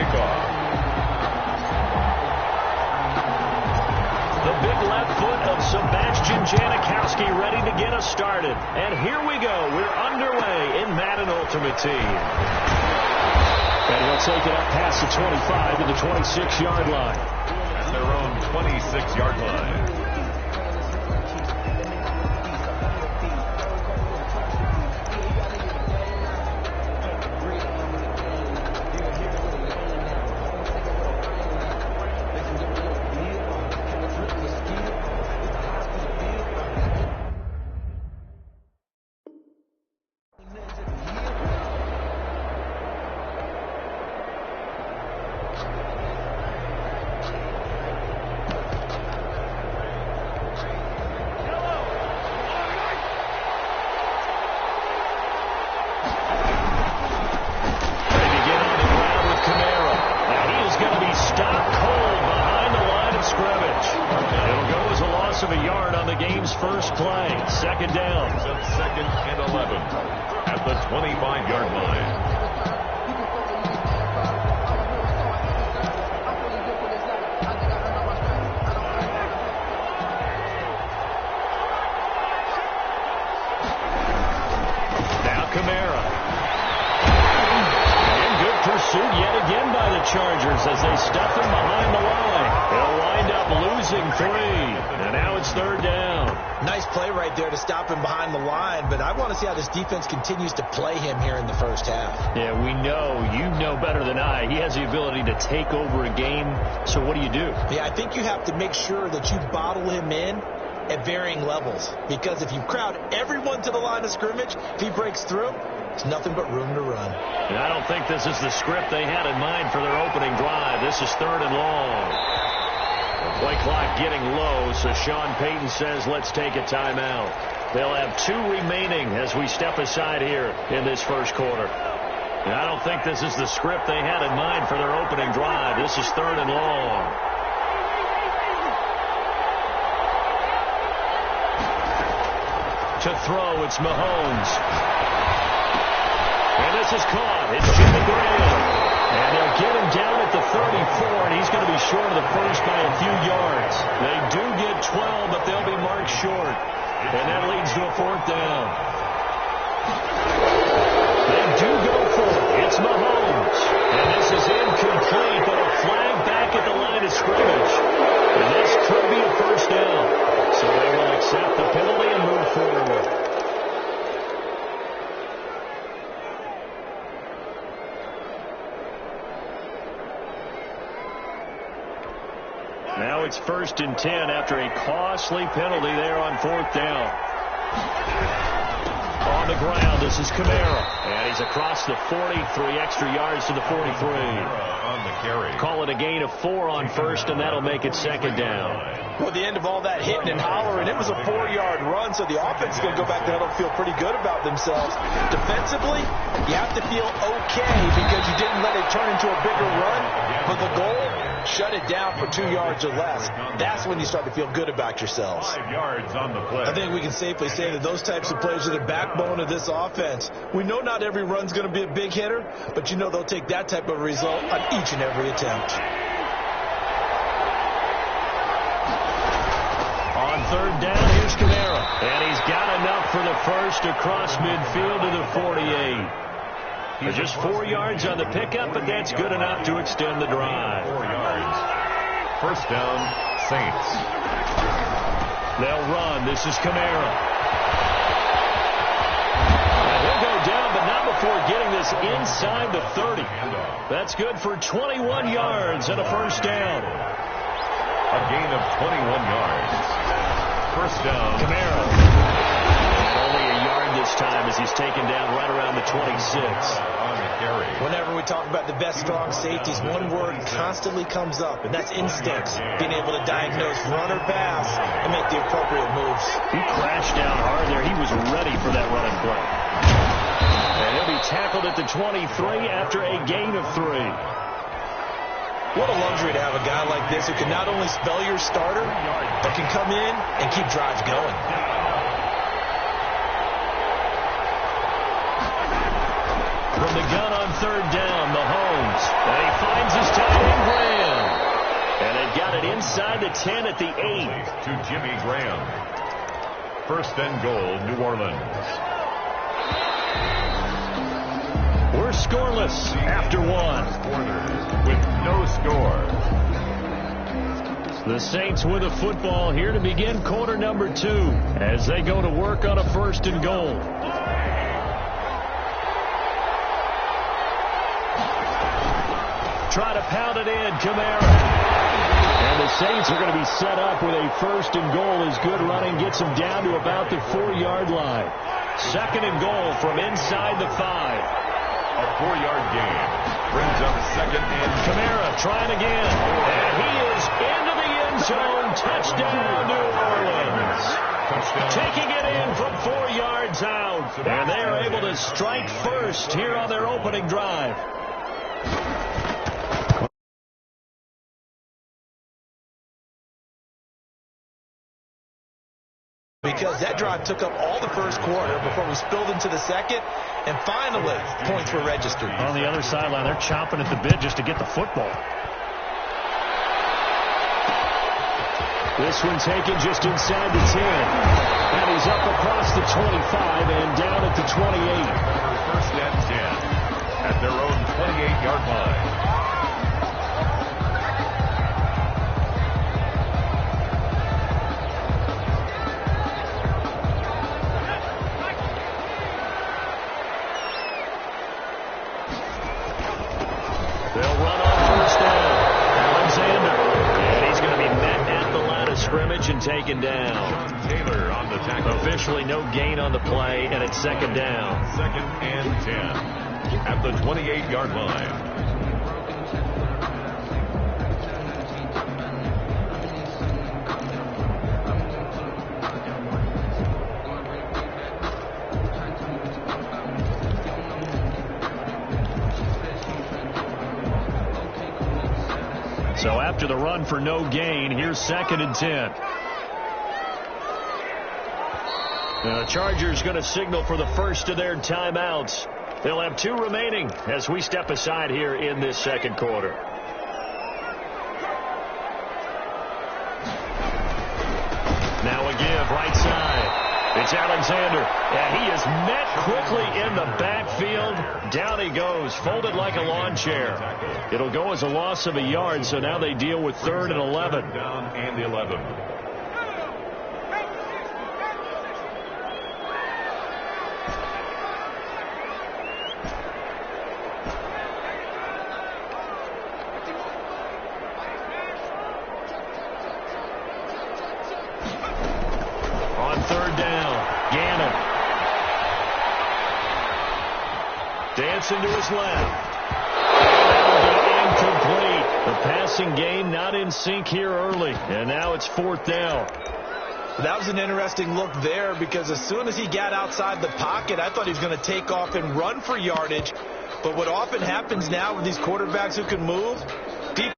kickoff. The big left foot of Sebastian Janikowski ready to get us started. And here we go. We're underway in Madden Ultimate Team. And he'll take it up past the 25 to the 26-yard line. At their own 26-yard line. Of a yard on the game's first play. Second down. Second and 11 at the 25-yard line. Now Kamara. And good pursuit yet again by the Chargers as they stuff him behind the line. He'll wind up losing 3. And now it's third down. Nice play right there to stop him behind the line, but I want to see how this defense continues to play him here in the first half. Yeah, we know. You know better than I. He has the ability to take over a game. So what do you do? Yeah, I think you have to make sure that you bottle him in at varying levels, because if you crowd everyone to the line of scrimmage, if he breaks through, it's nothing but room to run. And I don't think this is the script they had in mind for their opening drive. This is third and long. The play clock getting low, so Sean Payton says let's take a timeout. They'll have 2 remaining as we step aside here in this first quarter. And I don't think this is the script they had in mind for their opening drive. This is third and long. To throw, it's Mahomes. And this is caught. It's Jimmy Graham. And they'll get him down at the 34, and he's going to be short of the first by a few yards. They do get 12, but they'll be marked short. And that leads to a fourth down. They do go for it. It's Mahomes. And this is incomplete, but a flag back at the line of scrimmage. And this could be a first down. So they will accept the penalty and move forward. Now it's first and 10 after a costly penalty there on fourth down. On the ground, this is Kamara. And he's across the 40, 3 extra yards to the 43. On the carry. Call it a gain of 4 on first, and that'll make it second down. Well, the end of all that hitting and hollering, it was a 4-yard run, so the offense is going to go back there and feel pretty good about themselves. Defensively, you have to feel okay because you didn't let it turn into a bigger run, but the goal, shut it down for 2 yards or less. That's when you start to feel good about yourselves. 5 yards on the play. I think we can safely say that those types of plays are the backbone of this offense. We know not every run's going to be a big hitter, but you know they'll take that type of result on each and every attempt. On third down, here's Kamara. And he's got enough for the first across midfield to the 48. There's just 4 yards on the pickup, but that's good enough to extend the drive. 4 yards. First down, Saints. They'll run. This is Kamara. And he'll go down, but not before getting this inside the 30. That's good for 21 yards and a first down. A gain of 21 yards. First down, Kamara. Only a yard this time as he's taken down right around the 26. Whenever we talk about the best strong safeties, one word constantly comes up, and that's instincts. Being able to diagnose run or pass and make the appropriate moves. He crashed down hard there. He was ready for that running play. And he'll be tackled at the 23 after a gain of 3. What a luxury to have a guy like this who can not only spell your starter, but can come in and keep drives going. From the gun on third down, Mahomes. And he finds his inside the 10 at the 8. To Jimmy Graham. First and goal, New Orleans. We're scoreless after one. With no score. The Saints with a football here to begin quarter number 2 as they go to work on a first and goal. Try to pound it in, Kamara. And the Saints are going to be set up with a first and goal as good running gets them down to about the 4-yard line. Second and goal from inside the 5. A 4-yard gain brings up second and Kamara trying again. And he is into the end zone. Touchdown, New Orleans. Taking it in from 4 yards out. And they are able to strike first here on their opening drive. Because that drive took up all the first quarter before we spilled into the second, and finally, points were registered. On the other sideline, they're chomping at the bit just to get the football. This one taken just inside the 10. And he's up across the 25 and down at the 28. First and 10 at their own 28-yard line. Scrimmage and taken down. Taylor on the tackle. Officially no gain on the play, and it's second down. Second and 10 at the 28-yard line. So after the run for no gain, here's second and 10. The Chargers going to signal for the first of their timeouts. They'll have 2 remaining as we step aside here in this second quarter. Now a give right side. It's Alexander, and he is met quickly in the backfield. Down he goes, folded like a lawn chair. It'll go as a loss of a yard, so now they deal with 3rd and 11. Down and 11. Dancing to his left. Incomplete. The passing game not in sync here early. And now it's 4th down. That was an interesting look there because as soon as he got outside the pocket, I thought he was going to take off and run for yardage. But what often happens now with these quarterbacks who can move, deep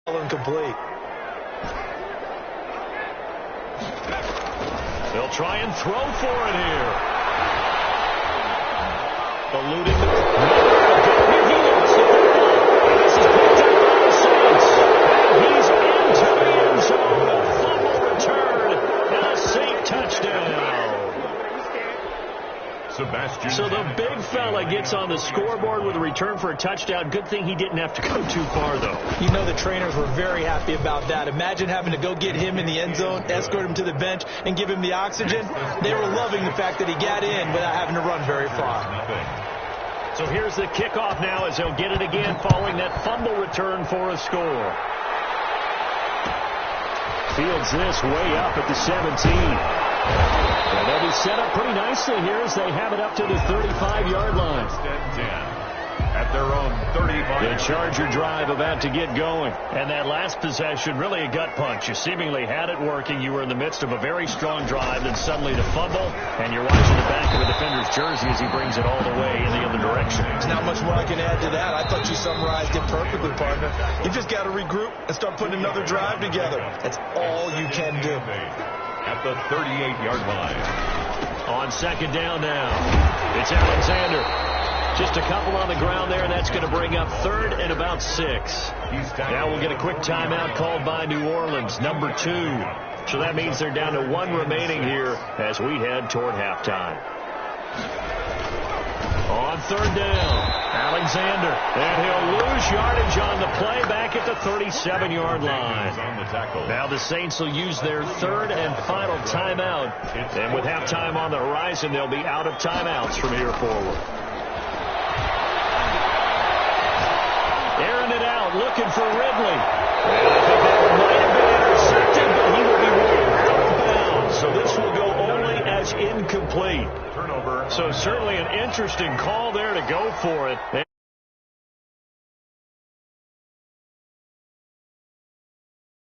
incomplete. They'll try and throw for it here. Eluding the... He lost the ball. This is picked up by the Saints. And he's into the end zone. A fumble return and a Saint touchdown. Sebastian. So the big fella gets on the scoreboard with a return for a touchdown. Good thing he didn't have to go too far, though. You know the trainers were very happy about that. Imagine having to go get him in the end zone, escort him to the bench, and give him the oxygen. They were loving the fact that he got in without having to run very far. So here's the kickoff now as they'll get it again following that fumble return for a score. Fields this way up at the 17. And they'll be set up pretty nicely here as they have it up to the 35-yard line. At their own 35. The Charger drive about to get going. And that last possession, really a gut punch. You seemingly had it working. You were in the midst of a very strong drive, then suddenly the fumble, and you're watching the back of the defender's jersey as he brings it all the way in the other direction. There's not much more I can add to that. I thought you summarized it perfectly, partner. You just got to regroup and start putting another drive together. That's all you can do. At the 38-yard line. On second down now. It's Alexander. Just a couple on the ground there, and that's going to bring up third and about 6. Now we'll get a quick timeout called by New Orleans, number 2. So that means they're down to 1 remaining here as we head toward halftime. On third down, Alexander, and he'll lose yardage on the play back at the 37-yard line. Now the Saints will use their third and final timeout, and with halftime on the horizon, they'll be out of timeouts from here forward. Airing it out, looking for Ridley. And I think that might have been intercepted, but he will be ruled out of bounds, so this will go only as incomplete. So certainly an interesting call there to go for it.